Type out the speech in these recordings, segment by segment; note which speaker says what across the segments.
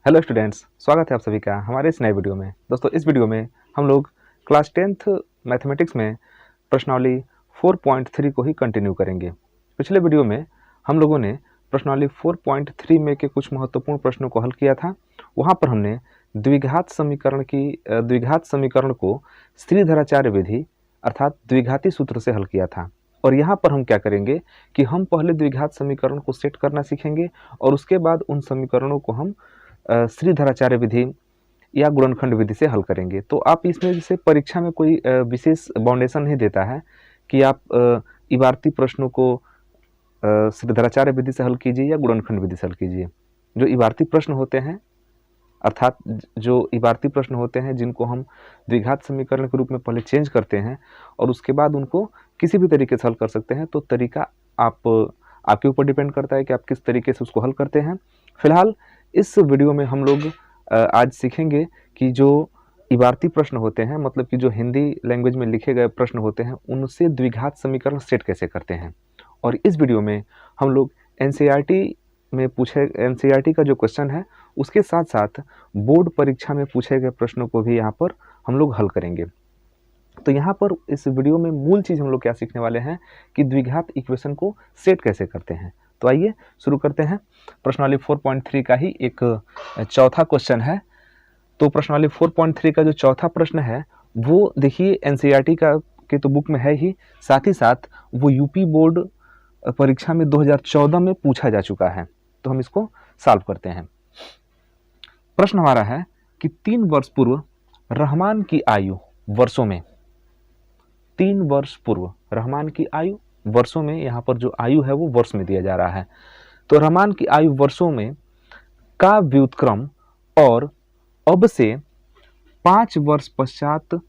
Speaker 1: Hello students, स्वागत है आप सभी का हमारे इस नए वीडियो में। दोस्तों, इस वीडियो में हम लोग क्लास 10th मैथमेटिक्स में प्रश्नावली 4.3 को ही कंटिन्यू करेंगे। पिछले वीडियो में हम लोगों ने प्रश्नावली 4.3 में के कुछ महत्वपूर्ण प्रश्नों को हल किया था। वहाँ पर हमने द्विघात समीकरण को श्रीधराचार्य विधि अर्थात द्विघाती सूत्र से हल किया था। और यहाँ पर हम क्या करेंगे कि हम पहले द्विघात समीकरण को सेट करना सीखेंगे और उसके बाद उन समीकरणों को हम श्रीधराचार्य विधि या गुणनखंड विधि से हल करेंगे। तो आप इसमें जैसे परीक्षा में कोई विशेष बाउंडेशन नहीं देता है कि आप इबारती प्रश्नों को श्रीधराचार्य विधि से हल कीजिए या गुणनखंड विधि से हल कीजिए। जो इबारती प्रश्न होते हैं अर्थात जो इबारती प्रश्न होते हैं जिनको हम द्विघात समीकरण के रूप में पहले चेंज करते हैं और उसके बाद उनको किसी भी तरीके से हल कर सकते हैं, तो तरीका आपके ऊपर डिपेंड करता है कि आप किस तरीके से उसको हल करते हैं। फिलहाल इस वीडियो में हम लोग आज सीखेंगे कि जो इबारती प्रश्न होते हैं, मतलब कि जो हिंदी लैंग्वेज में लिखे गए प्रश्न होते हैं, उनसे द्विघात समीकरण सेट कैसे करते हैं। और इस वीडियो में हम लोग एनसीईआरटी का जो क्वेश्चन है उसके साथ साथ बोर्ड परीक्षा में पूछे गए प्रश्नों को भी यहाँ पर हम लोग हल करेंगे। तो यहाँ पर इस वीडियो में मूल चीज़ हम लोग क्या सीखने वाले हैं कि द्विघात इक्वेशन को सेट कैसे करते हैं। तो आइए शुरू करते हैं। प्रश्नावली 4.3 का ही एक चौथा क्वेश्चन है। तो प्रश्नावली 4.3 का जो चौथा प्रश्न है वो देखिए एनसीईआरटी के तो बुक में है ही, साथ ही साथ वो यूपी बोर्ड परीक्षा में 2014 में पूछा जा चुका है। तो हम इसको सॉल्व करते हैं। प्रश्न हमारा है कि 3 वर्ष पूर्व रहमान की आयु वर्षों में, 3 वर्ष पूर्व रहमान की आयु वर्षों में, यहाँ पर जो आयु है वो वर्ष में दिया जा रहा है। तो रहमान की आयु वर्षों में का व्युत्क्रम और अब से 5 वर्ष पश्चात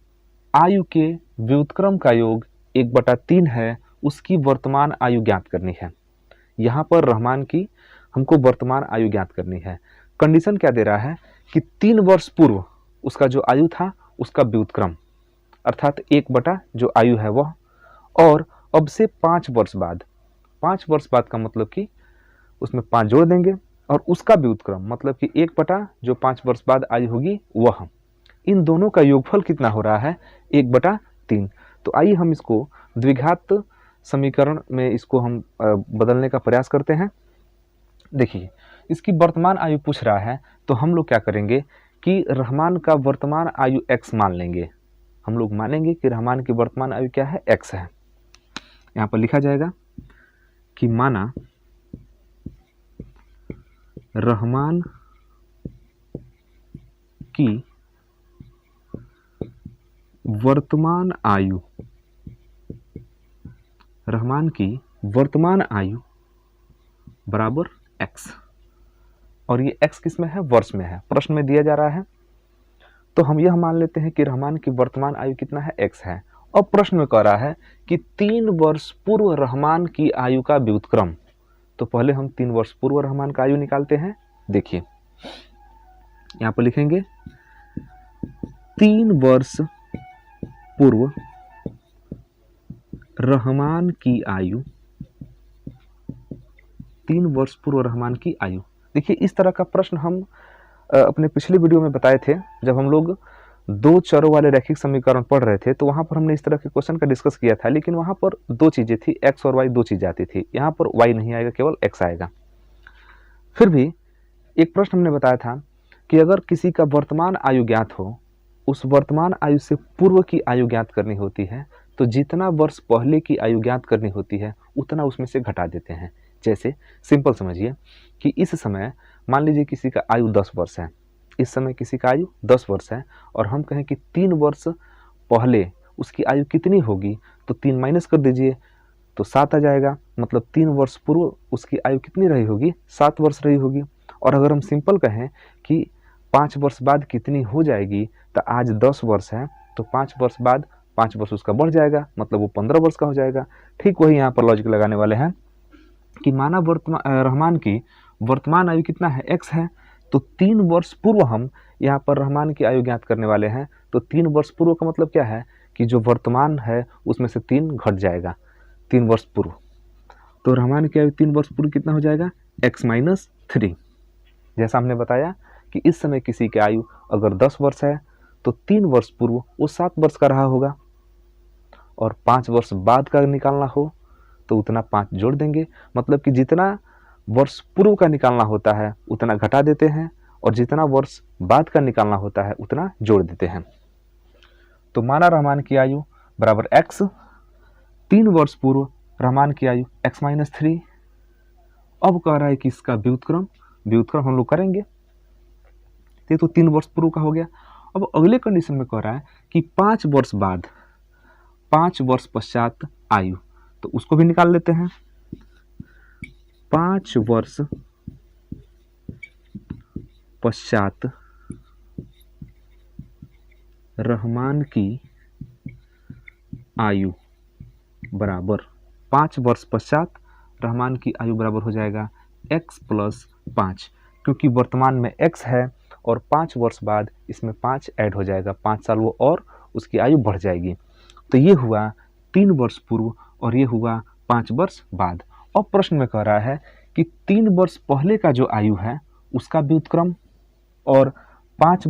Speaker 1: आयु के व्युत्क्रम का योग 1/3 है, उसकी वर्तमान आयु ज्ञात करनी है। यहाँ पर रहमान की हमको वर्तमान आयु ज्ञात करनी है। कंडीशन क्या दे रहा है कि 3 वर्ष पूर्व उसका जो आयु था उसका व्युत्क्रम अर्थात 1 जो आयु है वह, और अब से 5 वर्ष बाद, 5 वर्ष बाद का मतलब कि उसमें 5 जोड़ देंगे और उसका व्युत्क्रम मतलब कि 1 जो 5 वर्ष बाद आयु होगी वह। इन दोनों का योगफल कितना हो रहा है 1/3। तो आइए हम इसको द्विघात समीकरण में इसको हम बदलने का प्रयास करते हैं। देखिए, इसकी वर्तमान आयु पूछ रहा है तो हम लोग क्या करेंगे कि रहमान का वर्तमान आयु x मान लेंगे। हम लोग मानेंगे कि रहमान की वर्तमान आयु क्या है, x है। यहाँ पर लिखा जाएगा कि माना रहमान की वर्तमान आयु, रहमान की वर्तमान आयु बराबर x, और ये x किस में है, वर्ष में है, प्रश्न में दिया जा रहा है। तो हम यह मान लेते हैं कि रहमान की वर्तमान आयु कितना है, x है। अब प्रश्न में कह रहा है कि 3 वर्ष पूर्व रहमान की आयु का व्युत्क्रम। तो पहले हम 3 वर्ष पूर्व रहमान का आयु निकालते हैं। देखिए यहाँ पर लिखेंगे 3 वर्ष पूर्व रहमान की आयु, 3 वर्ष पूर्व रहमान की आयु। देखिए, इस तरह का प्रश्न हम अपने पिछले वीडियो में बताए थे जब हम लोग 2 चरों वाले रैखिक समीकरण पढ़ रहे थे। तो वहाँ पर हमने इस तरह के क्वेश्चन का डिस्कस किया था, लेकिन वहाँ पर 2 चीज़ें थी, x और y 2 चीज़ें आती थी। यहाँ पर y नहीं आएगा, केवल x आएगा। फिर भी एक प्रश्न हमने बताया था कि अगर किसी का वर्तमान आयु ज्ञात हो, उस वर्तमान आयु से पूर्व की आयु ज्ञात करनी होती है, तो जितना वर्ष पहले की आयु ज्ञात करनी होती है उतना उसमें से घटा देते हैं। जैसे सिंपल समझिए कि इस समय मान लीजिए किसी का आयु 10 वर्ष है, इस समय किसी का आयु 10 वर्ष है, और हम कहें कि 3 वर्ष पहले उसकी आयु कितनी होगी, तो 3 माइनस कर दीजिए तो 7 आ जाएगा। मतलब 3 वर्ष पूर्व उसकी आयु कितनी रही होगी, 7 वर्ष रही होगी। और अगर हम सिंपल कहें कि 5 वर्ष बाद कितनी हो जाएगी, तो आज 10 वर्ष है तो 5 वर्ष बाद 5 वर्ष उसका बढ़ जाएगा, मतलब वो 15 वर्ष का हो जाएगा। ठीक वही यहाँ पर लॉजिक लगाने वाले हैं कि माना रहमान की वर्तमान आयु कितना है, x है। तो 3 वर्ष पूर्व हम यहाँ पर रहमान की आयु ज्ञात करने वाले हैं। तो 3 वर्ष पूर्व का मतलब क्या है कि जो वर्तमान है उसमें से 3 घट जाएगा, 3 वर्ष पूर्व। तो रहमान की आयु 3 वर्ष पूर्व कितना हो जाएगा, x - 3। जैसा हमने बताया कि इस समय किसी की आयु अगर 10 वर्ष है तो 3 वर्ष पूर्व वो 7 वर्ष का रहा होगा, और 5 वर्ष बाद का निकालना हो तो उतना 5 जोड़ देंगे। मतलब कि जितना वर्ष पूर्व का निकालना होता है उतना घटा देते हैं, और जितना वर्ष बाद का निकालना होता है उतना जोड़ देते हैं। तो माना रहमान की आयु बराबर x, 3 वर्ष पूर्व रहमान की आयु x माइनस 3। अब कह रहा है कि इसका व्युत्क्रम हम लोग करेंगे। ये तो 3 वर्ष पूर्व का हो गया। अब अगले कंडीशन में कह रहा है कि 5 वर्ष बाद, 5 वर्ष पश्चात आयु, तो उसको भी निकाल लेते हैं। 5 वर्ष पश्चात रहमान की आयु बराबर, 5 वर्ष पश्चात रहमान की आयु बराबर हो जाएगा x प्लस 5, क्योंकि वर्तमान में x है और 5 वर्ष बाद इसमें 5 ऐड हो जाएगा, 5 साल वो और उसकी आयु बढ़ जाएगी। तो ये हुआ 3 वर्ष पूर्व और ये हुआ 5 वर्ष बाद। अब प्रश्न में कह रहा है कि 3 वर्ष पहले का जो आयु है उसका व्युत्क्रम और 5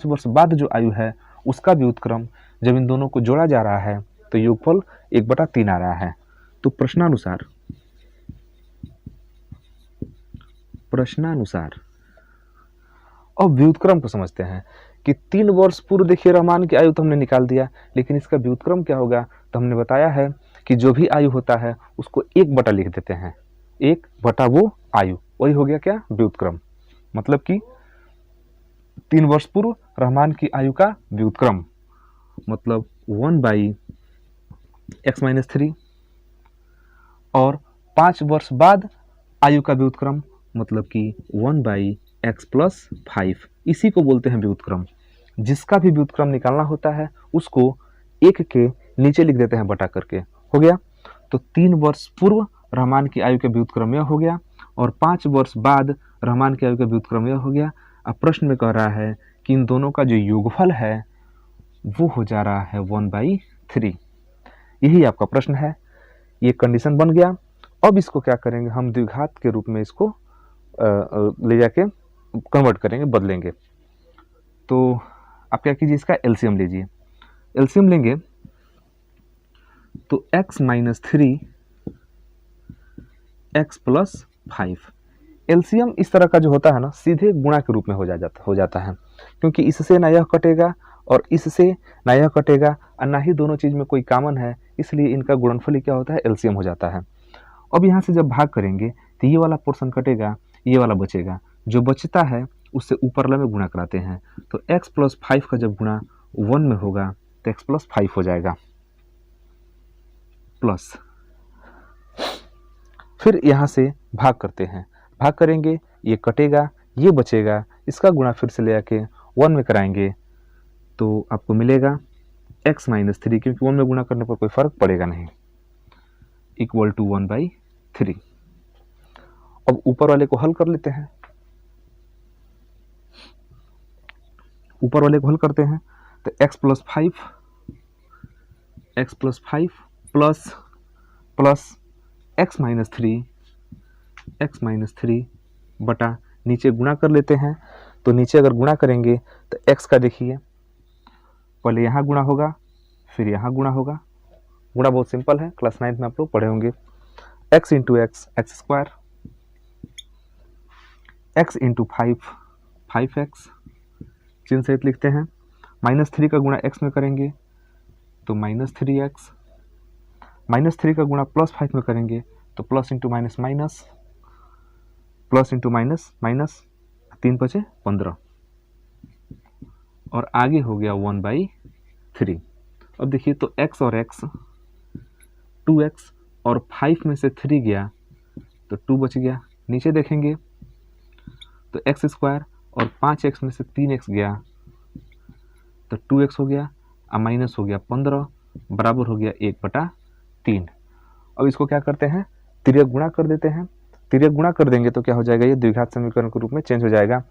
Speaker 1: वर्ष बाद जो आयु है उसका व्युत्क्रम, जब इन दोनों को जोड़ा जा रहा है तो योगफल 1/3 आ रहा है। तो प्रश्नानुसार अब व्युत्क्रम को समझते हैं कि 3 वर्ष पूर्व देखिए रहमान की आयु तो हमने निकाल दिया, लेकिन इसका व्युत्क्रम क्या होगा, तो हमने बताया है कि जो भी आयु होता है उसको 1 लिख देते हैं, 1 वो आयु, वही हो गया क्या, व्युत्क्रम। मतलब कि 3 वर्ष पूर्व रहमान की आयु का व्युत्क्रम मतलब 1/x माइनस 3, और 5 वर्ष बाद आयु का व्युत्क्रम मतलब कि 1/x प्लस 5, इसी को बोलते हैं व्युत्क्रम। जिसका भी व्युत्क्रम निकालना होता है उसको 1 के नीचे लिख देते हैं बटा करके, हो गया। तो 3 वर्ष पूर्व रहमान की आयु का व्युत्क्रम यह हो गया और 5 वर्ष बाद रहमान की आयु का व्युत्क्रम यह हो गया। अब प्रश्न में कह रहा है कि इन दोनों का जो योगफल है वो हो जा रहा है 1/3। यही आपका प्रश्न है, ये कंडीशन बन गया। अब इसको क्या करेंगे, हम द्विघात के रूप में इसको ले जाके कन्वर्ट करेंगे, बदलेंगे। तो आप क्या कीजिए, इसका एलसीएम लीजिए। एलसीएम लेंगे तो x minus 3 x plus 5। LCM इस तरह का जो होता है ना, सीधे गुणा के रूप में हो जाता है, क्योंकि इससे ना यह कटेगा और इससे ना यह कटेगा और ना ही दोनों चीज़ में कोई कॉमन है, इसलिए इनका गुणनफल क्या होता है, एलसीएम हो जाता है। अब यहाँ से जब भाग करेंगे तो ये वाला पोर्शन कटेगा, ये वाला बचेगा, जो बचता है उससे ऊपर वाले में गुणा कराते हैं। तो x प्लस 5 का जब गुणा 1 में होगा तो x प्लस 5 हो जाएगा, प्लस फिर यहाँ से भाग करते हैं, भाग करेंगे ये कटेगा, ये बचेगा, इसका गुणा फिर से ले आके 1 में कराएंगे तो आपको मिलेगा x माइनस 3, क्योंकि 1 में गुणा करने पर कोई फर्क पड़ेगा नहीं, इक्वल टू 1/3। अब ऊपर वाले को हल कर लेते हैं, ऊपर वाले को हल करते हैं तो x plus 5 plus x minus 3 बटा नीचे गुणा कर लेते हैं। तो नीचे अगर गुणा करेंगे तो x का देखिए पहले यहाँ गुणा होगा फिर यहाँ गुणा होगा। गुणा बहुत सिंपल है, क्लास 9 में आप लोग पढ़े होंगे। x into x x square, x into 5x, चिन्ह सहित लिखते हैं। माइनस 3 का गुणा x में करेंगे तो माइनस 3x, माइनस 3 का गुणा प्लस 5 में करेंगे तो plus into minus minus, plus into minus minus, 3 बचे 15 और आगे हो गया 1/3। अब देखिए तो x और x 2x और 5 में से 3 गया तो 2 बच गया। नीचे देखेंगे तो x स्क्वायर और 5x में से 3x गया तो 2x हो गया और माइनस हो गया 15 बराबर हो गया 1/3। अब इसको क्या करते हैं, तिर्यक गुणा कर देते हैं। तिर्यक गुणा कर देंगे तो क्या हो जाएगा, ये द्विघात समीकरण के रूप में चेंज हो जाएगा।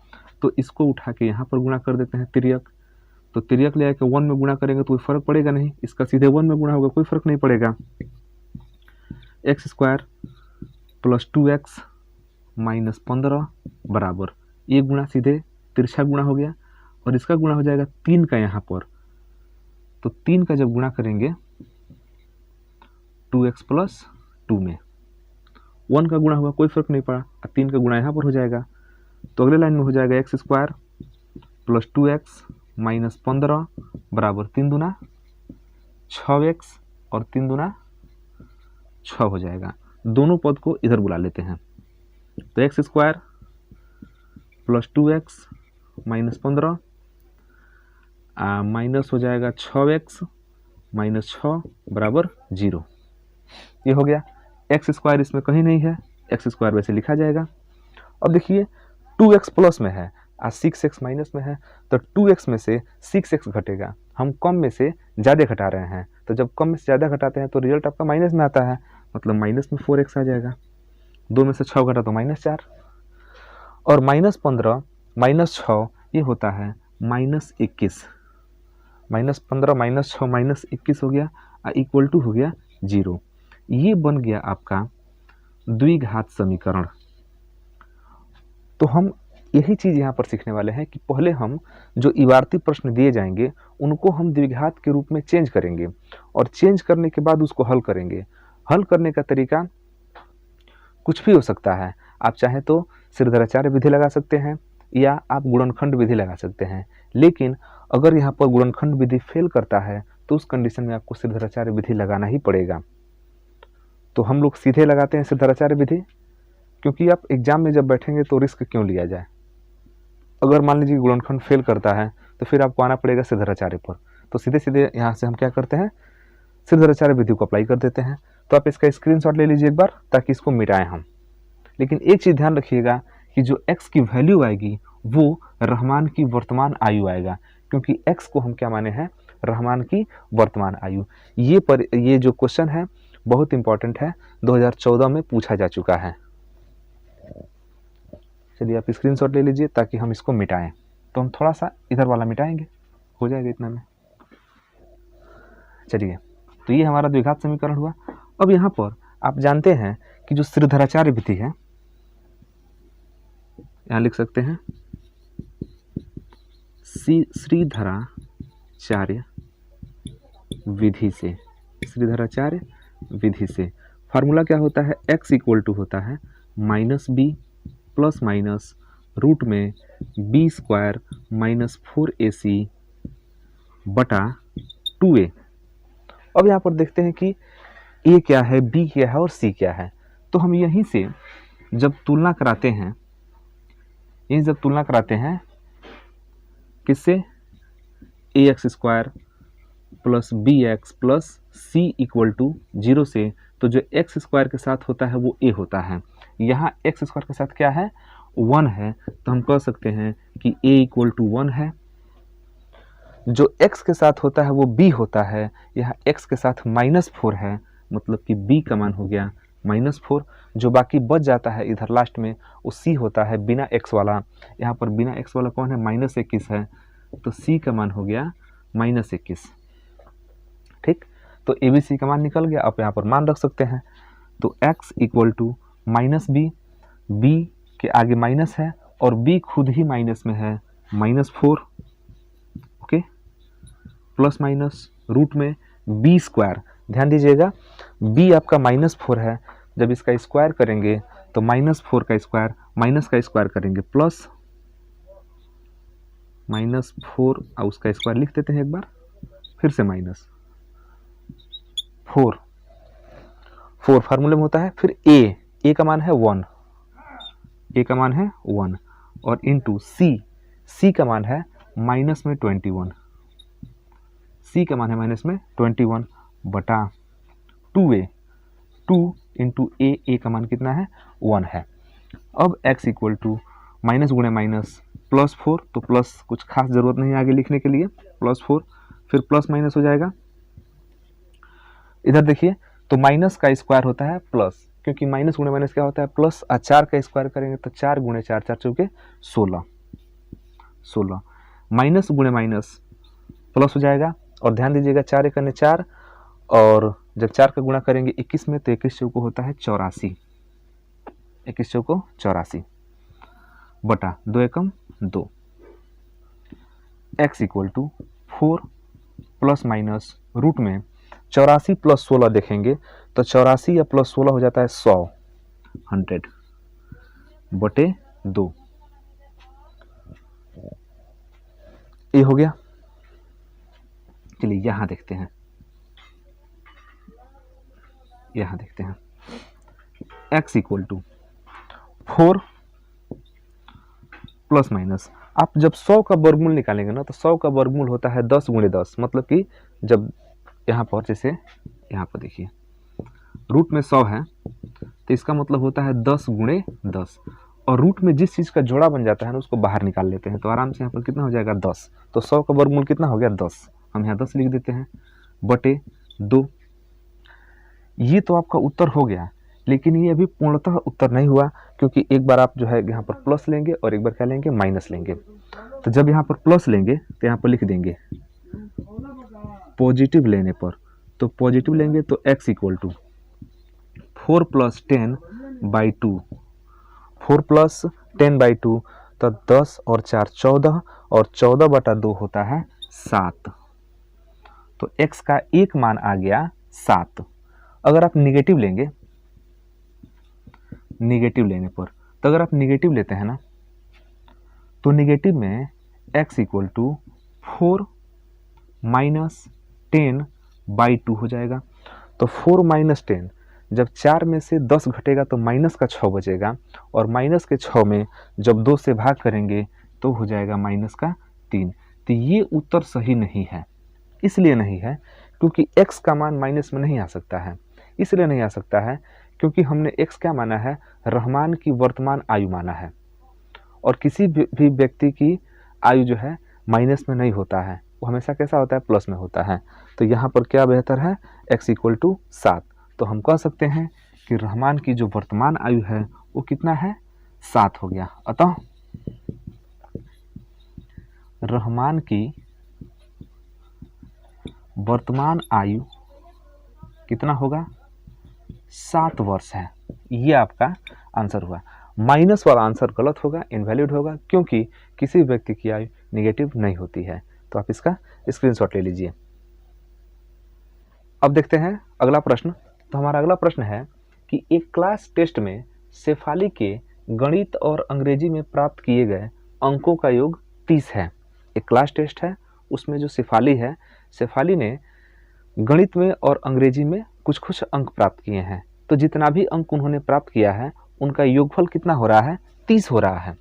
Speaker 1: तो इसको उठा के यहाँ पर गुणा कर देते हैं तिर्यक। तो तिर्यक ले आके 1 में गुणा करेंगे तो कोई फर्क पड़ेगा नहीं, इसका सीधे 1 में गुणा होगा, कोई फर्क नहीं पड़ेगा। x square plus 2x minus 15 बराबर ये गुणा सीधे तिरछा गुणा हो गया, और इसका गुणा हो जाएगा 3 का यहाँ पर, तो 3 का जब गुणा करेंगे 2x प्लस 2 में, 1 का गुणा हुआ कोई फर्क नहीं पड़ा, 3 का गुणा यहाँ पर हो जाएगा, तो अगले लाइन में हो जाएगा x square plus 2x minus 15 बराबर 3 दूना 6x और 3 दूना 6 हो जाएगा। दोनों पद को इधर बुला लेते हैं, तो x square plus 2x minus 15 minus हो जाएगा 6x माइनस 6 बराबर 0। ये हो गया। एक्स स्क्वायर इसमें कहीं नहीं है, एक्स स्क्वायर वैसे लिखा जाएगा। अब देखिए 2x प्लस में है और 6x माइनस में है, तो 2x में से 6x घटेगा, हम कम में से ज़्यादा घटा रहे हैं, तो जब कम में से ज़्यादा घटाते हैं तो रिजल्ट आपका माइनस में आता है, मतलब माइनस में 4x आ जाएगा। 2 में से 6 घटा तो -4, और -15 -6 ये होता है -21, -15 -6 -21 हो गया, इक्वल टू हो गया 0। ये बन गया आपका द्विघात समीकरण। तो हम यही चीज़ यहाँ पर सीखने वाले हैं कि पहले हम जो इबारती प्रश्न दिए जाएंगे उनको हम द्विघात के रूप में चेंज करेंगे, और चेंज करने के बाद उसको हल करेंगे। हल करने का तरीका कुछ भी हो सकता है, आप चाहें तो श्रीधराचार्य विधि लगा सकते हैं या आप गुणनखंड विधि लगा सकते हैं, लेकिन अगर यहाँ पर गुणनखंड विधि फेल करता है तो उस कंडीशन में आपको श्रीधराचार्य विधि लगाना ही पड़ेगा। तो हम लोग सीधे लगाते हैं श्रीधराचार्य विधि, क्योंकि आप एग्जाम में जब बैठेंगे तो रिस्क क्यों लिया जाए। अगर मान लीजिए गुणनखंड फेल करता है तो फिर आपको आना पड़ेगा श्रीधराचार्य पर, तो सीधे सीधे यहाँ से हम क्या करते हैं, श्रीधराचार्य विधि को अप्लाई कर देते हैं। तो आप इसका स्क्रीनशॉट ले लीजिए एक बार, ताकि इसको मिटाएं हम। लेकिन एक चीज़ ध्यान रखिएगा कि जो x की वैल्यू आएगी वो रहमान की वर्तमान आयु आएगा, क्योंकि x को हम क्या माने हैं, रहमान की वर्तमान आयु। ये जो क्वेश्चन है बहुत इंपॉर्टेंट है, 2014 में पूछा जा चुका है। चलिए आप स्क्रीनशॉट ले लीजिए ताकि हम इसको मिटाएं। तो हम थोड़ा सा इधर वाला मिटाएंगे, हो जाएगा इतना में। चलिए, तो ये हमारा द्विघात समीकरण हुआ। अब यहाँ पर आप जानते हैं कि जो श्रीधराचार्य विधि है, यहाँ लिख सकते हैं श्रीधराचार्य विधि से, श्रीधराचार्य विधि से फार्मूला क्या होता है, x इक्वल टू होता है -b प्लस माइनस रूट में b स्क्वायर माइनस 4ac बटा 2a। अब यहाँ पर देखते हैं कि a क्या है, b क्या है और c क्या है। तो हम यहीं से जब तुलना कराते हैं, किससे, ax square plus bx plus c equal to 0 से, तो जो x स्क्वायर के साथ होता है वो a होता है। यहाँ x स्क्वायर के साथ क्या है, 1 है, तो हम कह सकते हैं कि a इक्वल टू 1 है। जो x के साथ होता है वो b होता है, यहाँ x के साथ -4 है, मतलब कि b का मान हो गया -4। जो बाकी बच जाता है इधर लास्ट में वो c होता है बिना x वाला। यहाँ पर बिना x वाला कौन है, -21 है, तो c का मान हो गया -21। ठीक, तो a b c का मान निकल गया। आप यहाँ पर मान रख सकते हैं, तो x equal to -b, b के आगे माइनस है और b खुद ही माइनस में है, -4, ओके, प्लस माइनस रूट में b स्क्वायर। ध्यान दीजिएगा b आपका -4 है, जब इसका स्क्वायर करेंगे तो -4 का स्क्वायर, माइनस का स्क्वायर करेंगे प्लस, -4 और उसका स्क्वायर लिख देते हैं एक बार, फिर से -4 फार्मूले में होता है। फिर a का मान है 1, a का मान है 1, और इंटू c का मान है -21, c का मान है -21 बटा 2a, 2 इंटू a का मान कितना है, 1 है। अब x इक्वल टू माइनस गुणे माइनस +4, तो प्लस कुछ खास ज़रूरत नहीं आगे लिखने के लिए, +4, फिर प्लस माइनस हो जाएगा। इधर देखिए, तो माइनस का स्क्वायर होता है प्लस, क्योंकि माइनस गुणे माइनस क्या होता है, प्लस, 4 का स्क्वायर करेंगे तो 4 गुणे 4, 4 चौके 16, माइनस गुणे माइनस प्लस हो जाएगा। और ध्यान दीजिएगा 4 एक 4, और जब 4 का गुणा करेंगे 21 में, तो 21 चौको होता है 84, 21 चौको 84। बटा 2 एकम 2। x equal to 4 plus minus root में 84 प्लस 16 देखेंगे तो 84 या प्लस 16 हो जाता है 100 बटे 2। ये हो गया। चलिए यहां देखते हैं, यहां देखते हैं x equal to 4 plus minus, आप जब 100 का वर्गमूल निकालेंगे ना तो 100 का वर्गमूल होता है 10 गुणे 10, मतलब कि जब यहाँ पर जैसे यहाँ पर देखिए रूट में 100 है तो इसका मतलब होता है 10 गुणे 10, और रूट में जिस चीज़ का जोड़ा बन जाता है ना उसको बाहर निकाल लेते हैं तो आराम से यहाँ पर कितना हो जाएगा 10। तो 100 का वर्गमूल कितना हो गया 10, हम यहाँ 10 लिख देते हैं बटे 2। ये तो आपका उत्तर हो गया, लेकिन ये अभी पूर्णतः उत्तर नहीं हुआ, क्योंकि एक बार आप जो है यहाँ पर प्लस लेंगे और एक बार क्या लेंगे माइनस लेंगे। तो जब यहाँ पर प्लस लेंगे तो यहाँ पर लिख देंगे पॉजिटिव लेने पर, तो पॉजिटिव लेंगे तो x equal to 4 plus 10 by 2, 4 plus 10 by 2 तो 10 और 4 14, और 14 बटा 2 होता है 7। तो x का एक मान आ गया 7। अगर आप निगेटिव लेंगे, निगेटिव लेने पर, तो अगर आप निगेटिव लेते हैं ना तो निगेटिव में x equal to 4 minus 10 by 2 हो जाएगा। तो 4 माइनस 10, जब 4 में से 10 घटेगा तो माइनस का 6 बचेगा, और माइनस के 6 में जब 2 से भाग करेंगे तो हो जाएगा माइनस का 3। तो ये उत्तर सही नहीं है। इसलिए नहीं है क्योंकि x का मान माइनस में नहीं आ सकता है। इसलिए नहीं आ सकता है क्योंकि हमने x क्या माना है, रहमान की वर्तमान आयु माना है, और किसी भी व्यक्ति की आयु जो है माइनस में नहीं होता है, वो हमेशा कैसा होता है, प्लस में होता है। तो यहाँ पर क्या बेहतर है, x इक्वल टू 7। तो हम कह सकते हैं कि रहमान की जो वर्तमान आयु है वो कितना है, 7 हो गया। अतः रहमान की वर्तमान आयु कितना होगा, 7 वर्ष है। ये आपका आंसर हुआ। माइनस वाला आंसर गलत होगा, इनवैलिड होगा, क्योंकि किसी व्यक्ति की आयु नेगेटिव नहीं होती है। तो आप इसका स्क्रीनशॉट ले लीजिए। अब देखते हैं अगला प्रश्न। तो हमारा अगला प्रश्न है कि एक क्लास टेस्ट में शेफाली के गणित और अंग्रेजी में प्राप्त किए गए अंकों का योग 30 है। एक क्लास टेस्ट है, उसमें जो शेफाली है, शेफाली ने गणित में और अंग्रेजी में कुछ कुछ अंक प्राप्त किए हैं। तो जितना भी अंक उन्होंने प्राप्त किया है उनका योगफल कितना हो रहा है, 30 हो रहा है।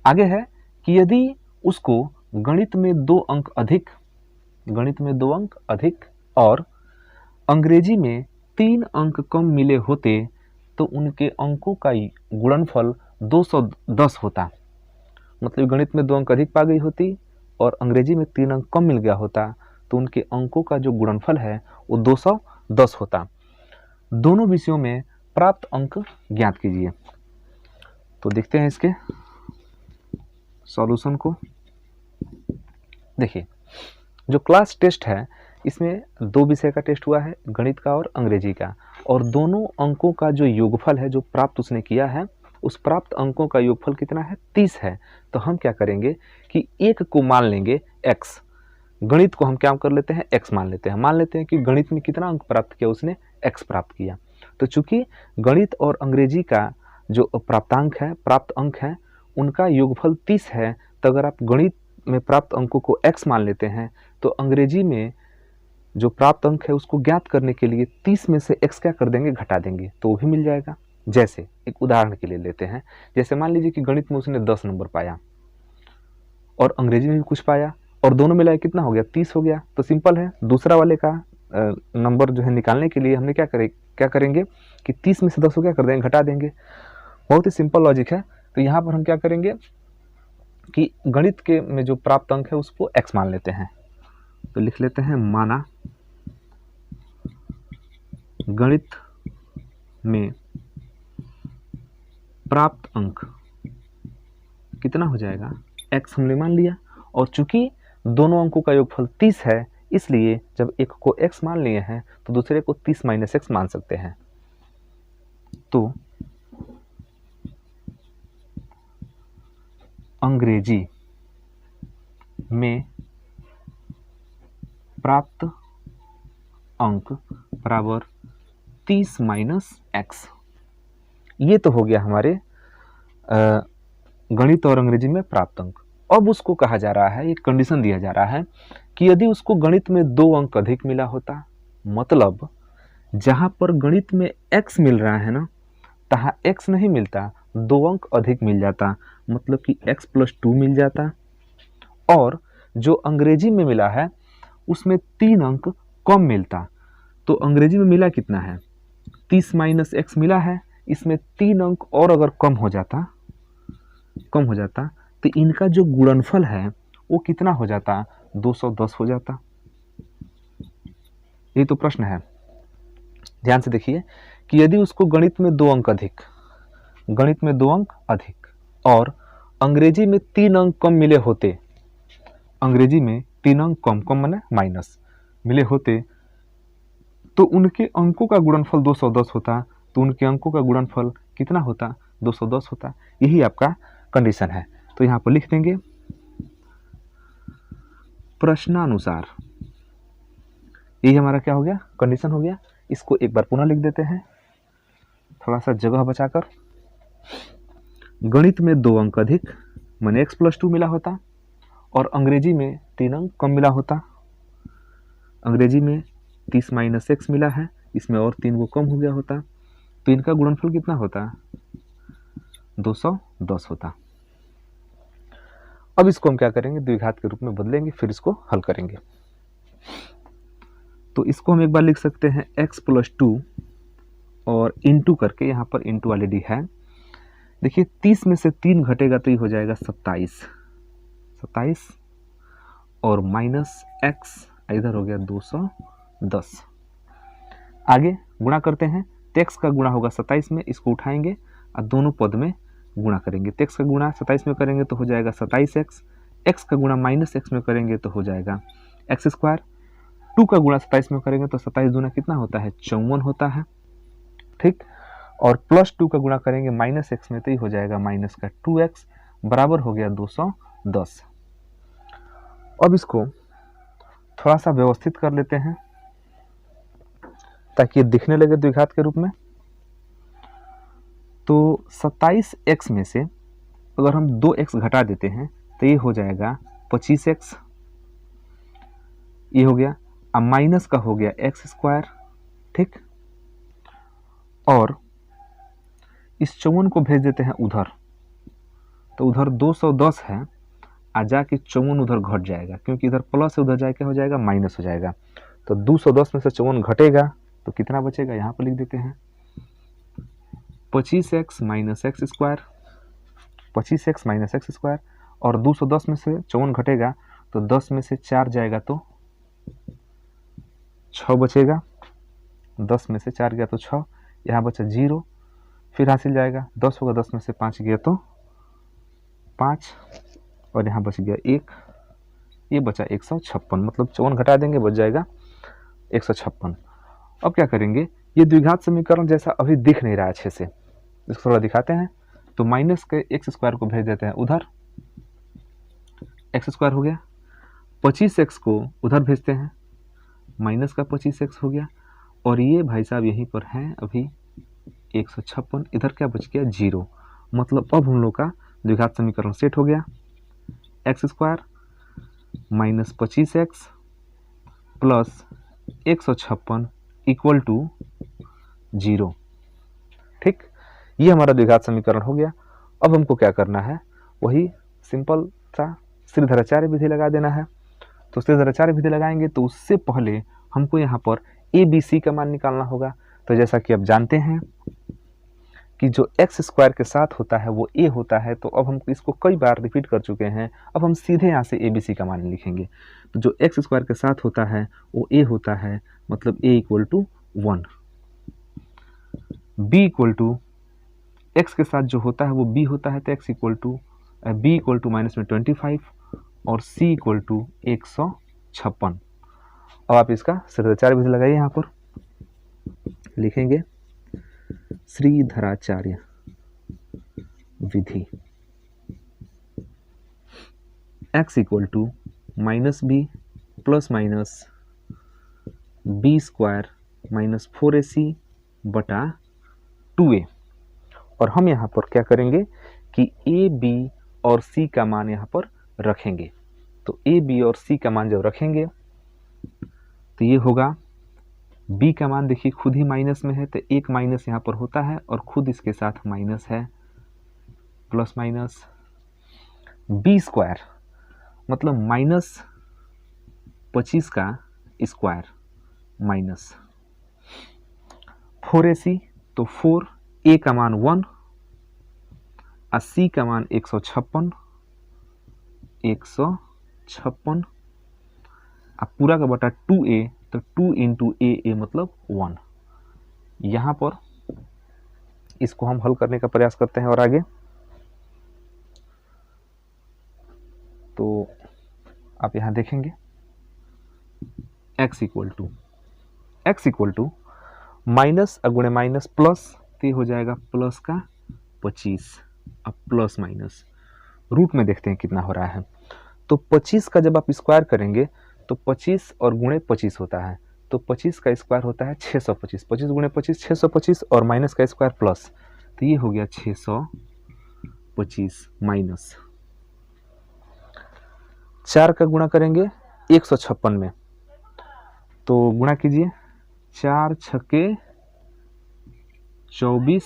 Speaker 1: आगे है कि यदि उसको गणित में 2 अंक अधिक, गणित में 2 अंक अधिक और अंग्रेजी में 3 अंक कम मिले होते तो उनके अंकों का गुणनफल 210 होता। मतलब गणित में 2 अंक अधिक पा गई होती और अंग्रेजी में 3 अंक कम मिल गया होता तो उनके अंकों का जो गुणनफल है वो 210 होता। दोनों विषयों में प्राप्त अंक ज्ञात कीजिए। तो देखते हैं इसके सॉल्यूशन को। देखिए, जो क्लास टेस्ट है इसमें 2 विषय का टेस्ट हुआ है, गणित का और अंग्रेजी का, और दोनों अंकों का जो योगफल है जो प्राप्त उसने किया है, उस प्राप्त अंकों का योगफल कितना है, 30 है। तो हम क्या करेंगे कि एक को मान लेंगे x, गणित को हम क्या कर लेते हैं, x मान लेते हैं। मान लेते हैं कि गणित में कितना अंक प्राप्त किया, उसने x प्राप्त किया। तो चूंकि गणित और अंग्रेजी का जो प्राप्तांक है, प्राप्त अंक है, उनका योगफल 30 है, तो अगर आप गणित में प्राप्त अंकों को x मान लेते हैं तो अंग्रेजी में जो प्राप्त अंक है उसको ज्ञात करने के लिए 30 में से x क्या कर देंगे, घटा देंगे, तो वो भी मिल जाएगा। जैसे एक उदाहरण के लिए लेते हैं, जैसे मान लीजिए कि गणित में उसने 10 नंबर पाया और अंग्रेजी में भी कुछ पाया, और दोनों मिलाए कितना हो गया, 30 हो गया। तो सिंपल है, दूसरा वाले का नंबर जो है निकालने के लिए हमने क्या करेंगे कि 30 में से 10 को क्या कर देंगे, घटा देंगे। बहुत ही सिंपल लॉजिक है। तो यहाँ पर हम क्या करेंगे कि गणित के में जो प्राप्त अंक है उसको x मान लेते हैं। तो लिख लेते हैं, माना गणित में प्राप्त अंक कितना हो जाएगा, x हमने मान लिया, और चूंकि दोनों अंकों का योगफल 30 है इसलिए जब एक को x मान लिए हैं तो दूसरे को 30 माइनस x मान सकते हैं। तो अंग्रेजी में प्राप्त अंक बराबर 30 माइनस एक्स। ये तो हो गया हमारे गणित और अंग्रेजी में प्राप्त अंक। अब उसको कहा जा रहा है, एक कंडीशन दिया जा रहा है कि यदि उसको गणित में 2 अंक अधिक मिला होता, मतलब जहां पर गणित में x मिल रहा है ना, तहां x नहीं मिलता, 2 अंक अधिक मिल जाता, मतलब कि x+2 मिल जाता। और जो अंग्रेजी में मिला है उसमें 3 अंक कम मिलता। तो अंग्रेजी में मिला कितना है, 30 माइनस एक्स मिला है, इसमें 3 अंक और अगर कम हो जाता तो इनका जो गुणनफल है वो कितना हो जाता, 210 हो जाता। ये तो प्रश्न है, ध्यान से देखिए कि यदि उसको गणित में 2 अंक अधिक और अंग्रेजी में 3 अंक कम मिले होते, अंग्रेजी में 3 अंक कम माने माइनस मिले होते, तो उनके अंकों का गुणनफल 210 होता। तो उनके अंकों का गुणनफल कितना होता, 210 होता। यही आपका कंडीशन है। तो यहाँ पर लिख देंगे प्रश्नानुसार, यही हमारा क्या हो गया, कंडीशन हो गया। इसको एक बार पुनः लिख देते हैं, थोड़ा सा जगह बचाकर। गणित में 2 अंक अधिक माने x+2 मिला होता और अंग्रेजी में 3 अंक कम मिला होता। अंग्रेजी में 30 माइनस एक्स मिला है, इसमें और 3 को कम हो गया होता, तो इनका गुणनफल कितना होता, 210 होता। अब इसको हम क्या करेंगे, द्विघात के रूप में बदलेंगे, फिर इसको हल करेंगे। तो इसको हम एक बार लिख सकते हैं x+2 और इंटू करके, यहाँ पर इंटू ऑलरेडी है। देखिए 30 में से 3 घटेगा तो ये हो जाएगा 27 और माइनस एक्स इधर हो गया 210। आगे गुणा करते हैं, तो x का गुणा होगा 27 में, इसको उठाएंगे और दोनों पद में गुणा करेंगे। तो x का गुणा 27 में करेंगे तो हो जाएगा 27x, x का गुणा माइनस एक्स में करेंगे तो हो जाएगा x²। 2 का गुणा 27 में करेंगे तो 27 दूना कितना होता है, 54 होता है, ठीक। और प्लस 2 का गुणा करेंगे माइनस एक्स में तो ये हो जाएगा माइनस का 2x बराबर हो गया 210। अब इसको थोड़ा सा व्यवस्थित कर लेते हैं ताकि ये दिखने लगे द्विघात के रूप में। तो 27x में से अगर हम 2x घटा देते हैं तो ये हो जाएगा 25x, ये हो गया। अब माइनस का हो गया x², ठीक। और इस 54 को भेज देते हैं उधर, तो उधर 210 है, आ जाके 54 उधर घट जाएगा, क्योंकि इधर प्लस है, उधर जाके हो जाएगा माइनस हो जाएगा। तो 210 में से 54 घटेगा तो कितना बचेगा, यहाँ पर लिख देते हैं 25x minus x², 25x minus x²। और 210 में से 54 घटेगा तो 10 में से 4 जाएगा तो 6 बचेगा, 10 में से 4 गया तो 6, यहाँ बचा 0, फिर हासिल जाएगा 10 होगा, 10 में से 5 गया तो 5 और यहाँ बच गया 1, ये बचा 156, मतलब 54 घटा देंगे बच जाएगा 156। अब क्या करेंगे, ये द्विघात समीकरण जैसा अभी दिख नहीं रहा अच्छे से, इसको थोड़ा दिखाते हैं। तो माइनस के x² को भेज देते हैं उधर, x² हो गया, 25x को उधर भेजते हैं, माइनस का 25x हो गया, और ये भाई साहब यहीं पर हैं अभी 156, इधर क्या बच गया 0, मतलब अब हम लोग का द्विघात समीकरण सेट हो गया। x² minus 25x plus 156 equal to 0, ठीक। ये हमारा द्विघात समीकरण हो गया। अब हमको क्या करना है, वही सिंपल सा श्रीधराचार्य विधि लगा देना है। तो श्रीधराचार्य विधि लगाएंगे तो उससे पहले हमको यहाँ पर ABC का मान निकालना होगा। तो जैसा कि आप जानते हैं कि जो x² के साथ होता है वो a होता है, तो अब हम इसको कई बार रिपीट कर चुके हैं, अब हम सीधे यहाँ से ABC का मान लिखेंगे। तो जो x² के साथ होता है वो a होता है, मतलब a = 1, b = x के साथ जो होता है वो b होता है, तो b = -25 और c = 156। अब आप इसका श्रीधराचार्य विधि लगाइए, यहाँ पर लिखेंगे श्रीधराचार्य विधि। x equal to minus B plus minus B square minus 4ac बटा 2a। और हम यहाँ पर क्या करेंगे कि a, b और c का मान यहाँ पर रखेंगे। तो a, b और c का मान जब रखेंगे तो ये होगा b का मान, देखिए खुद ही माइनस में है तो एक माइनस यहाँ पर होता है और खुद इसके साथ माइनस है, प्लस माइनस b स्क्वायर मतलब माइनस 25 का स्क्वायर माइनस 4ac, तो 4, a का मान 1 और c का मान 156 अब पूरा का बटा 2a, तो 2 इंटू a मतलब 1। यहाँ पर इसको हम हल करने का प्रयास करते हैं और आगे तो आप यहाँ देखेंगे x इक्वल टू माइनस अगुणे माइनस प्लस, तो हो जाएगा प्लस का 25। अब प्लस माइनस रूट में देखते हैं कितना हो रहा है। तो 25 का जब आप स्क्वायर करेंगे तो 25 और गुणे 25 होता है, तो 25 का स्क्वायर होता है 625, 25 गुणे 25 625 और माइनस का स्क्वायर प्लस, तो ये हो गया 625 माइनस 4 का गुणा करेंगे 156 में, तो गुणा कीजिए 4 छक्के 24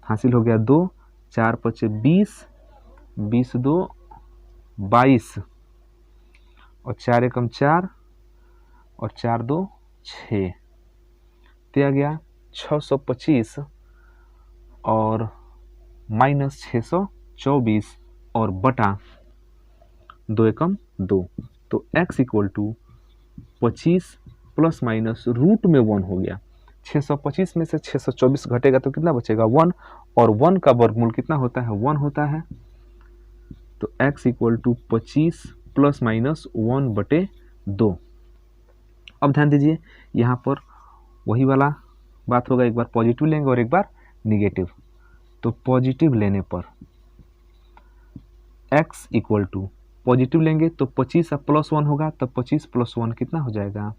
Speaker 1: हासिल हो गया 2, 4 पचे 20, 20 2 22 और 4 एकम 4 और 4 2 6, तो आ गया 625 और माइनस 624 और बटा 2 एकम 2, तो x equal to 25 plus minus root में 1 हो गया। 625 में से 624 घटेगा तो कितना बचेगा 1, और 1 का वर्गमूल कितना होता है 1 होता है, तो x equal to 25 plus minus 1 बटे 2। अब ध्यान दीजिए यहाँ पर वही वाला बात होगा, एक बार पॉजिटिव लेंगे और एक बार निगेटिव। तो पॉजिटिव लेने पर x इक्वल टू पॉजिटिव लेंगे तो 25 अब प्लस 1 होगा, तब 25 प्लस 1 कितना हो जाएगा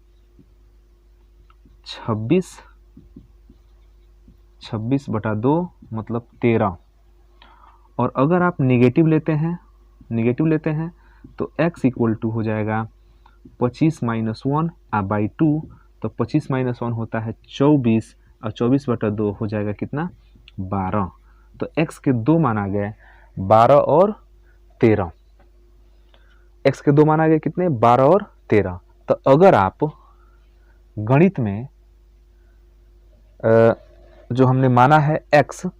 Speaker 1: 26 बटा 2 मतलब 13। और अगर आप निगेटिव लेते हैं तो x इक्वल टू हो जाएगा 25 माइनस 1 बाई 2, तो 25 माइनस 1 होता है 24 और 24 बटा 2 हो जाएगा कितना 12। तो x के दो मान आ गए 12 और 13। x के दो मान आ गए कितने 12 और 13। तो अगर आप गणित में जो हमने माना है x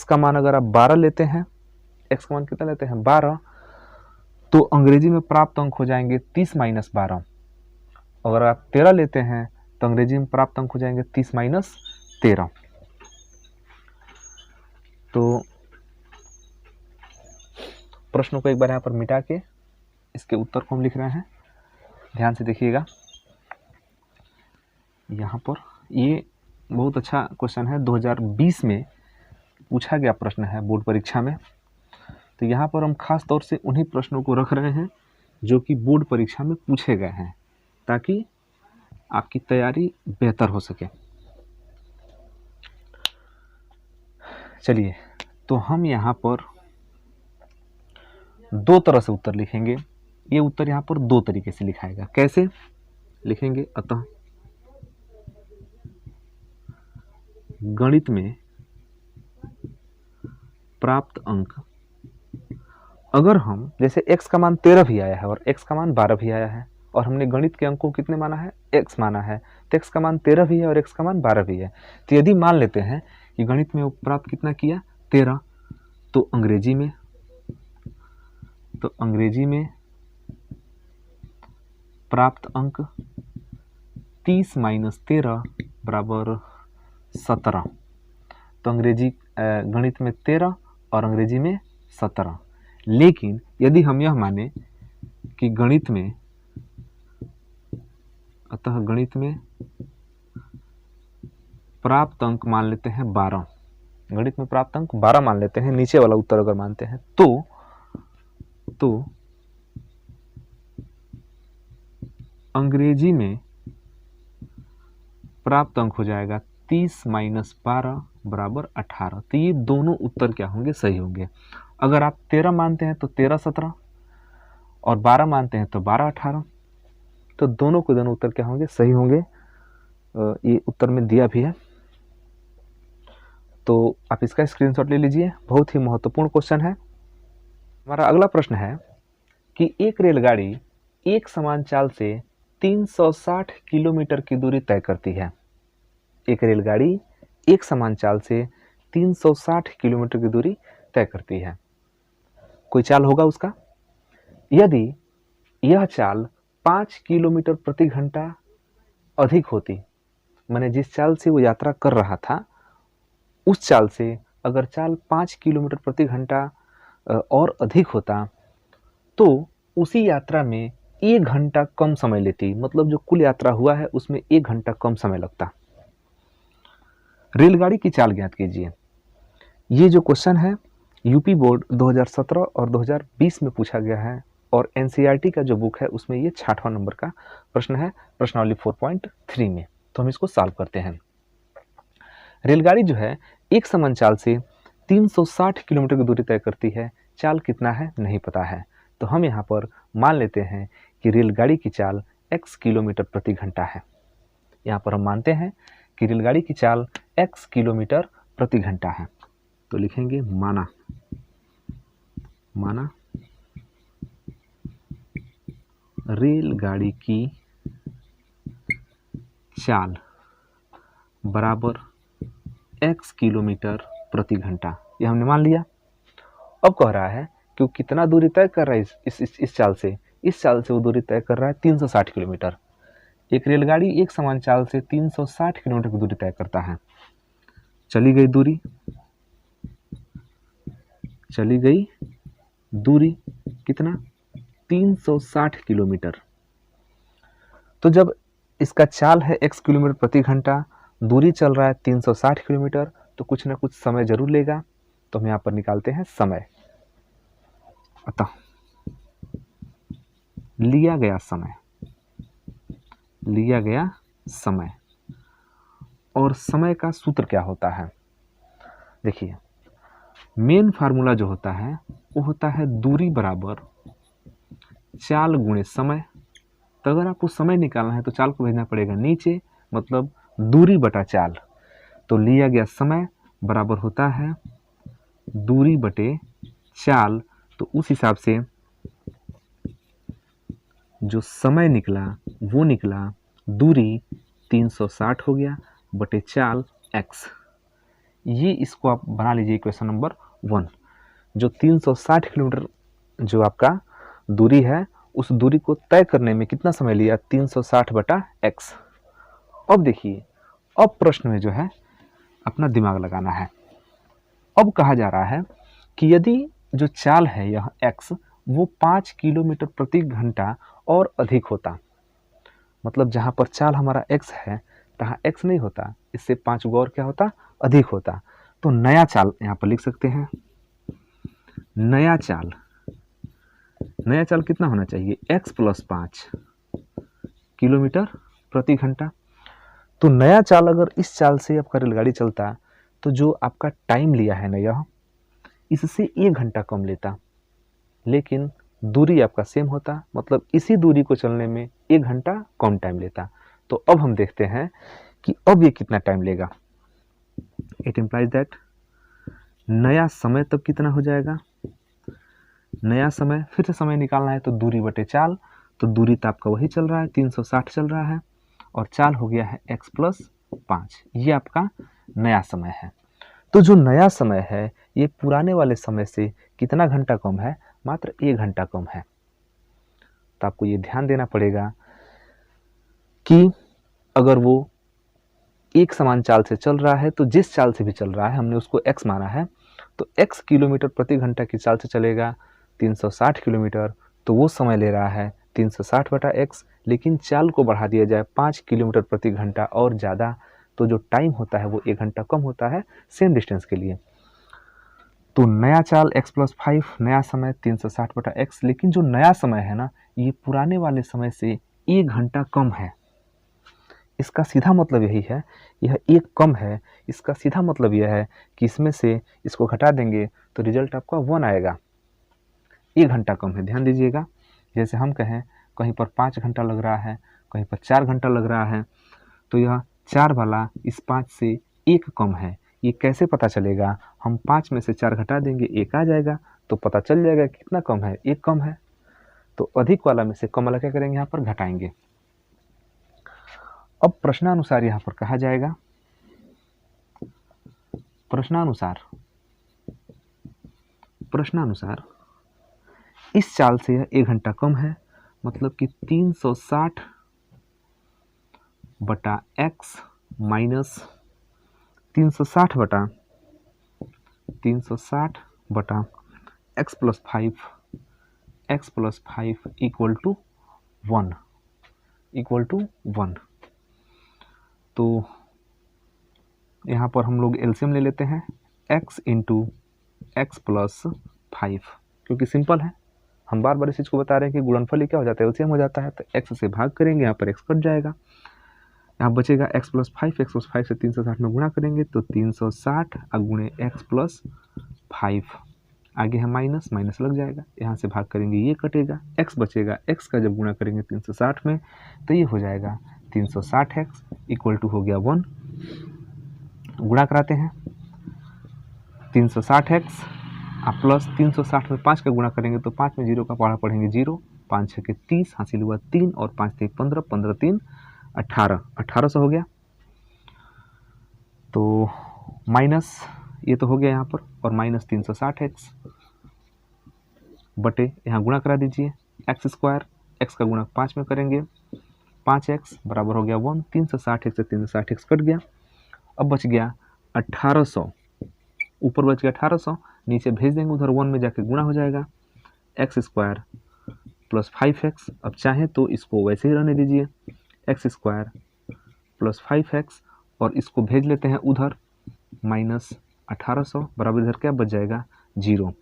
Speaker 1: का मान अगर आप 12 लेते हैं, x का मान कितना लेते हैं 12, तो अंग्रेजी में प्राप्त अंक हो जाएंगे 30 माइनस 12। अगर आप 13 लेते हैं तो अंग्रेजी में प्राप्त अंक हो जाएंगे 30 माइनस 13। तो प्रश्नों को एक बार यहाँ पर मिटा के इसके उत्तर को हम लिख रहे हैं, ध्यान से देखिएगा। यहाँ पर ये बहुत अच्छा क्वेश्चन है, 2020 में पूछा गया प्रश्न है बोर्ड परीक्षा में। तो यहाँ पर हम खास तौर से उन्हीं प्रश्नों को रख रहे हैं जो कि बोर्ड परीक्षा में पूछे गए हैं, ताकि आपकी तैयारी बेहतर हो सके। चलिए, तो हम यहाँ पर दो तरह से उत्तर लिखेंगे। ये उत्तर यहाँ पर दो तरीके से लिखाएगा। कैसे लिखेंगे? अतः गणित में प्राप्त अंक, अगर हम जैसे x का मान 13 भी आया है और x का मान 12 भी आया है और हमने गणित के अंकों कितने माना है x माना है, तो x का मान 13 भी है और x का मान 12 भी है। तो यदि मान लेते हैं कि गणित में प्राप्त कितना किया 13, तो अंग्रेजी में प्राप्त अंक 30 माइनस 13 बराबर 17। तो गणित में 13 और अंग्रेजी में 17। लेकिन यदि हम यह माने कि गणित में प्राप्त अंक मान लेते हैं 12, गणित में प्राप्त अंक 12 मान लेते हैं, नीचे वाला उत्तर अगर मानते हैं तो अंग्रेजी में प्राप्त अंक हो जाएगा 30 माइनस 12 बराबर 18। तो ये दोनों उत्तर क्या होंगे, सही होंगे। अगर आप 13 मानते हैं तो 13 17 और 12 मानते हैं तो 12 18। तो दोनों के दोनों उत्तर क्या होंगे, सही होंगे। ये उत्तर में दिया भी है, तो आप इसका स्क्रीनशॉट ले लीजिए। बहुत ही महत्वपूर्ण क्वेश्चन है। हमारा अगला प्रश्न है कि एक रेलगाड़ी एक समान चाल से 360 किलोमीटर की दूरी तय करती है। एक रेलगाड़ी एक समान चाल से 360 किलोमीटर की दूरी तय करती है। कोई चाल होगा उसका। यदि यह चाल 5 किलोमीटर प्रति घंटा अधिक होती, माने जिस चाल से वो यात्रा कर रहा था उस चाल से अगर चाल 5 किलोमीटर प्रति घंटा और अधिक होता तो उसी यात्रा में 1 घंटा कम समय लेती। मतलब जो कुल यात्रा हुआ है उसमें 1 घंटा कम समय लगता। रेलगाड़ी की चाल ज्ञात कीजिए। ये जो क्वेश्चन है यूपी बोर्ड 2017 और 2020 में पूछा गया है और एनसीईआरटी का जो बुक है उसमें ये 6वां नंबर का प्रश्न है, प्रश्नावली 4.3 में। तो हम इसको सॉल्व करते हैं। रेलगाड़ी जो है एक समान चाल से 360 किलोमीटर की दूरी तय करती है। चाल कितना है नहीं पता है, तो हम यहाँ पर मान लेते हैं कि रेलगाड़ी की चाल x किलोमीटर प्रति घंटा है। यहाँ पर हम मानते हैं कि रेलगाड़ी की चाल x किलोमीटर प्रति घंटा है। तो लिखेंगे माना रेलगाड़ी की चाल बराबर x किलोमीटर प्रति घंटा। ये हमने मान लिया। अब कह रहा है कि वो कितना दूरी तय कर रहा है इस चाल से। इस चाल से वो दूरी तय कर रहा है 360 किलोमीटर। एक रेलगाड़ी एक समान चाल से 360 किलोमीटर की दूरी तय करता है। चली गई दूरी कितना, 360 किलोमीटर। तो जब इसका चाल है x किलोमीटर प्रति घंटा, दूरी चल रहा है 360 किलोमीटर, तो कुछ ना कुछ समय जरूर लेगा। तो हम यहाँ पर निकालते हैं समय। अतः लिया गया समय और समय का सूत्र क्या होता है। देखिए मेन फार्मूला जो होता है वो होता है दूरी बराबर चाल गुणे समय। तो अगर आपको समय निकालना है तो चाल को भेजना पड़ेगा नीचे, मतलब दूरी बटा चाल। तो लिया गया समय बराबर होता है दूरी बटे चाल। तो उस हिसाब से जो समय निकला वो निकला दूरी 360 हो गया बटे चाल x। ये इसको आप बना लीजिए क्वेश्चन नंबर 1। जो 360 किलोमीटर जो आपका दूरी है उस दूरी को तय करने में कितना समय लिया, 360 बटा x। अब देखिए, अब प्रश्न में जो है अपना दिमाग लगाना है। अब कहा जा रहा है कि यदि जो चाल है यह x वो 5 किलोमीटर प्रति घंटा और अधिक होता, मतलब जहाँ पर चाल हमारा x है तहाँ x नहीं होता, इससे 5 गौर क्या होता, अधिक होता। तो नया चाल यहाँ पर लिख सकते हैं। नया चाल कितना होना चाहिए, x + 5 किलोमीटर प्रति घंटा। तो नया चाल अगर इस चाल से आपका रेलगाड़ी चलता तो जो आपका टाइम लिया है ना यह, इससे 1 घंटा कम लेता, लेकिन दूरी आपका सेम होता, मतलब इसी दूरी को चलने में 1 घंटा कम टाइम लेता। तो अब हम देखते हैं कि अब ये कितना टाइम लेगा। इट इम्प्लाइज दैट नया समय तब कितना हो जाएगा। नया समय, फिर से समय निकालना है तो दूरी बटे चाल। तो दूरी तो आपका वही चल रहा है, 360 चल रहा है, और चाल हो गया है x + 5। ये आपका नया समय है। तो जो नया समय है ये पुराने वाले समय से कितना घंटा कम है, मात्र 1 घंटा कम है। तो आपको ये ध्यान देना पड़ेगा कि अगर वो एक समान चाल से चल रहा है तो जिस चाल से भी चल रहा है हमने उसको x माना है, तो x किलोमीटर प्रति घंटा की चाल से चलेगा 360 किलोमीटर, तो वो समय ले रहा है 360 बटा x। लेकिन चाल को बढ़ा दिया जाए 5 किलोमीटर प्रति घंटा और ज़्यादा, तो जो टाइम होता है वो 1 घंटा कम होता है सेम डिस्टेंस के लिए। तो नया चाल x + 5, नया समय 360 बटा x। लेकिन जो नया समय है ना ये पुराने वाले समय से 1 घंटा कम है। इसका सीधा मतलब यही है, यह 1 कम है, इसका सीधा मतलब यह है कि इसमें से इसको घटा देंगे तो रिजल्ट आपका 1 आएगा। 1 घंटा कम है, ध्यान दीजिएगा। जैसे हम कहें कहीं पर 5 घंटा लग रहा है, कहीं पर 4 घंटा लग रहा है, तो यह 4 वाला इस 5 से 1 कम है। ये कैसे पता चलेगा? हम 5 में से 4 घटा देंगे, 1 आ जाएगा, तो पता चल जाएगा कितना कम है, 1 कम है। तो अधिक वाला में से कम वाला क्या करेंगे? यहाँ पर घटाएंगे। अब प्रश्नानुसार यहाँ पर कहा जाएगा, प्रश्नानुसार इस चाल से यह 1 घंटा कम है, मतलब कि 360 बटा x माइनस 360 बटा x प्लस 5 इक्वल टू 1। तो यहाँ पर हम लोग एलसीएम ले लेते हैं, x इंटू एक्स प्लस 5, क्योंकि सिंपल है। हम बार बार इस चीज़ को बता रहे हैं कि गुणनफल ही क्या हो जाता है, एलसीएम हो जाता है। तो x से भाग करेंगे, यहाँ पर x कट जाएगा, यहाँ बचेगा x प्लस 5 से 360 में गुणा करेंगे तो 360 गुणे x प्लस 5, आगे है माइनस लग जाएगा, यहाँ से भाग करेंगे ये कटेगा, x बचेगा, x का जब गुणा करेंगे 360 में तो ये हो जाएगा 360x इक्वल टू हो गया 1। गुणा कराते हैं, 360x प्लस 360 में 5 का गुणा करेंगे तो 5 में 0 का पढ़ा पढ़ेंगे 0, 5 6 के 30 हासिल हुआ 3 और 5 3 15, 15 3 18, 1800 हो गया। तो माइनस ये तो हो गया यहाँ पर, और माइनस 360x बटे यहाँ गुणा करा दीजिए एक्स स्क्वायर, एक्स का गुणा 5 में करेंगे, 5x बराबर हो गया 1, 360x से 360x कट गया। अब बच गया 1800, ऊपर बच गया 1800, नीचे भेज देंगे, उधर 1 में जाके गुणा हो जाएगा, एक्स स्क्वायर प्लस 5x। अब चाहे तो इसको वैसे ही रहने दीजिए, एक्स स्क्वायर प्लस 5x, और इसको भेज लेते हैं उधर, माइनस 1800 बराबर इधर क्या बच जाएगा 0।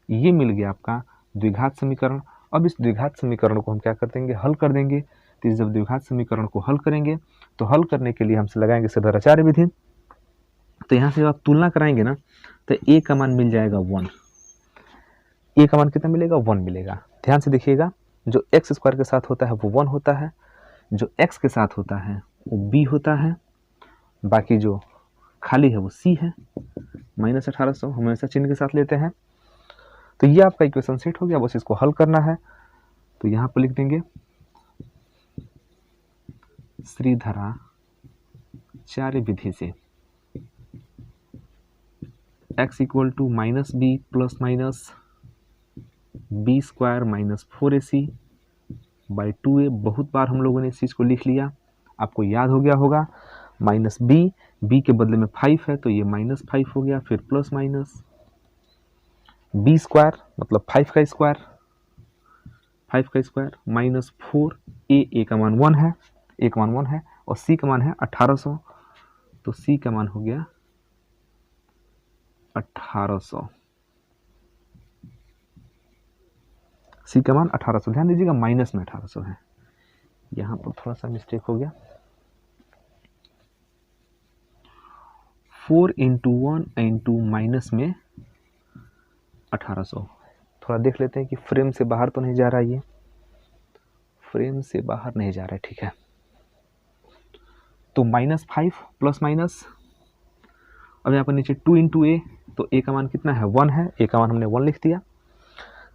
Speaker 1: ये मिल गया आपका द्विघात समीकरण। अब इस द्विघात समीकरण को हम क्या कर देंगे? हल कर देंगे। तो जब द्विघात समीकरण को हल करेंगे तो हल करने के लिए हमसे लगाएंगे सदाचार्य विधि। तो यहाँ से जब आप तुलना कराएंगे ना तो a का मान मिल जाएगा 1। a का मान कितना मिलेगा? 1 मिलेगा। ध्यान से देखिएगा, जो एक्स स्क्वायर के साथ होता है वो 1 होता है, जो x के साथ होता है वो b होता है, बाकी जो खाली है वो c है। माइनस 1800 हम ऐसा चिन्ह के साथ लेते हैं। तो ये आपका इक्वेशन सेट हो गया, बस इसको हल करना है। तो यहाँ पर लिख देंगे श्रीधराचार्य विधि से x equal to minus B plus minus B square minus 4ac by 2a। बहुत बार हम लोगों ने इस चीज़ को लिख लिया, आपको याद हो गया होगा। माइनस बी के बदले में 5 है तो ये माइनस 5 हो गया, फिर प्लस माइनस बी स्क्वायर मतलब 5 का स्क्वायर माइनस 4a का मान 1 है, a का मान 1 है, और c का मान है 1800, तो c का मान हो गया 1800, c का मान 1800। ध्यान दीजिएगा माइनस में 1800 है, यहाँ पर थोड़ा सा मिस्टेक हो गया। 4 इंटू 1 इंटू माइनस में 1800। थोड़ा देख लेते हैं कि फ्रेम से बाहर तो नहीं जा रहा है, ये फ्रेम से बाहर नहीं जा रहा है, ठीक है। तो माइनस 5 प्लस माइनस, अब यहाँ पर नीचे 2 इंटू ए, तो ए का मान कितना है? 1 है, ए का मान हमने 1 लिख दिया।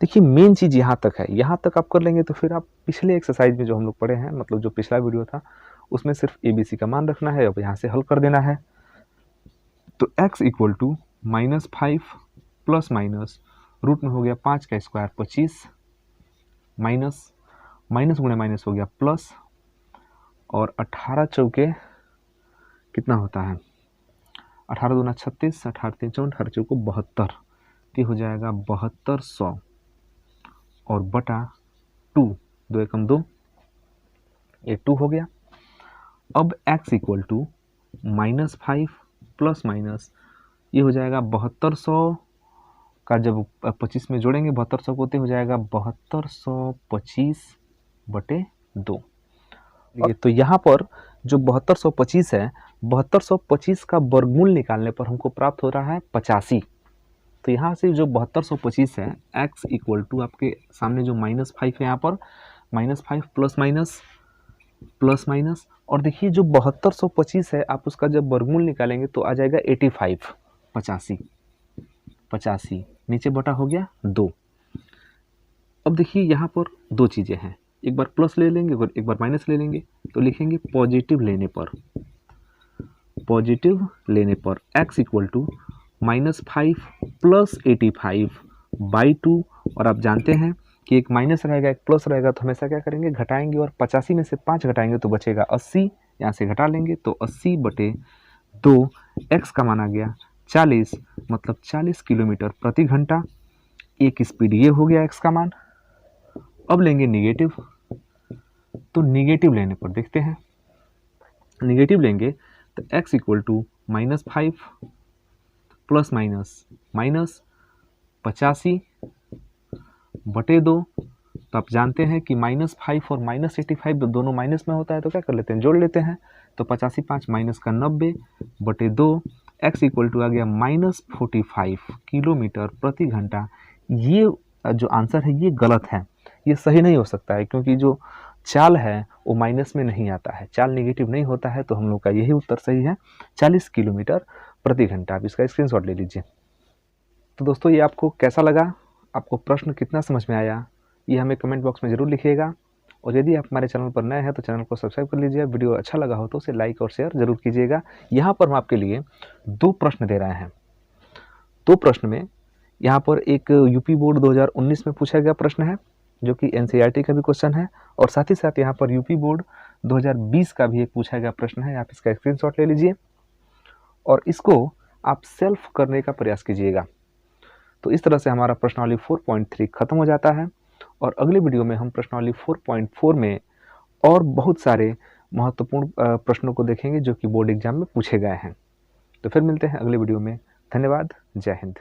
Speaker 1: देखिए मेन चीज़ यहाँ तक है, यहाँ तक आप कर लेंगे तो फिर आप पिछले एक्सरसाइज में जो हम लोग पढ़े हैं, मतलब जो पिछला वीडियो था उसमें सिर्फ ABC का मान रखना है, अब यहाँ से हल कर देना है। तो x equal to minus 5 plus minus root में हो गया 5 का स्क्वायर 25, माइनस गुणे माइनस हो गया प्लस, और 18 चौके कितना होता है? 18 दूना 36, 18 3 54, 18 चौको 72, ये हो जाएगा 7200 और बटा 2, 2 एकम 2, ये 2 हो गया। अब x equal to minus 5 plus minus, ये हो जाएगा 7200 का जब 25 में जोड़ेंगे 7200 को, हो जाएगा 7225 बटे 2। तो यहाँ पर जो 7225 है, 7225 का वर्गमूल निकालने पर हमको प्राप्त हो रहा है 85। तो यहाँ से जो 7225 है, x इक्वल टू आपके सामने जो -5 है, यहाँ पर -5 प्लस माइनस, और देखिए जो 7225 है, आप उसका जब वर्गमूल निकालेंगे तो आ जाएगा 85, 85 नीचे बटा हो गया 2। अब देखिए यहाँ पर दो चीज़ें हैं, एक बार प्लस ले लेंगे और एक बार माइनस ले लेंगे, तो लिखेंगे पॉजिटिव लेने पर x इक्वल टू -5 प्लस 85/2। और आप जानते हैं कि एक माइनस रहेगा एक प्लस रहेगा, तो हमेशा क्या करेंगे, घटाएंगे, और 85 में से 5 घटाएंगे तो बचेगा 80, यहाँ से घटा लेंगे तो 80/2, x का माना गया 40, मतलब 40 किलोमीटर प्रति घंटा। एक स्पीड ये हो गया x का मान। अब लेंगे निगेटिव, तो निगेटिव लेने पर देखते हैं, निगेटिव लेंगे तो x equal to -5 plus minus 85/2। तो आप जानते हैं कि -5 और -85 दोनों माइनस में होता है, तो क्या कर लेते हैं, जोड़ लेते हैं। तो 85 5 माइनस का 90/2, x इक्वल टू आ गया -45 किलोमीटर प्रति घंटा। ये जो आंसर है ये गलत है, ये सही नहीं हो सकता है, क्योंकि जो चाल है वो माइनस में नहीं आता है, चाल नेगेटिव नहीं होता है। तो हम लोग का यही उत्तर सही है, 40 किलोमीटर प्रति घंटा। आप इसका स्क्रीनशॉट ले लीजिए। तो दोस्तों, ये आपको कैसा लगा, आपको प्रश्न कितना समझ में आया, ये हमें कमेंट बॉक्स में ज़रूर लिखिएगा। और यदि आप हमारे चैनल पर नए हैं तो चैनल को सब्सक्राइब कर लीजिए। वीडियो अच्छा लगा हो तो उसे लाइक और शेयर जरूर कीजिएगा। यहाँ पर हम आपके लिए 2 प्रश्न दे रहे हैं। 2 प्रश्न में यहाँ पर एक यूपी बोर्ड 2019 में पूछा गया प्रश्न है, जो कि एनसीईआरटी का भी क्वेश्चन है, और साथ ही साथ यहाँ पर यूपी बोर्ड 2020 का भी एक पूछा गया प्रश्न है। आप इसका स्क्रीनशॉट ले लीजिए और इसको आप सेल्फ करने का प्रयास कीजिएगा। तो इस तरह से हमारा प्रश्नावली 4.3 खत्म हो जाता है, और अगले वीडियो में हम प्रश्नावली 4.4 में और बहुत सारे महत्वपूर्ण प्रश्नों को देखेंगे जो कि बोर्ड एग्जाम में पूछे गए हैं। तो फिर मिलते हैं अगले वीडियो में। धन्यवाद। जय हिंद।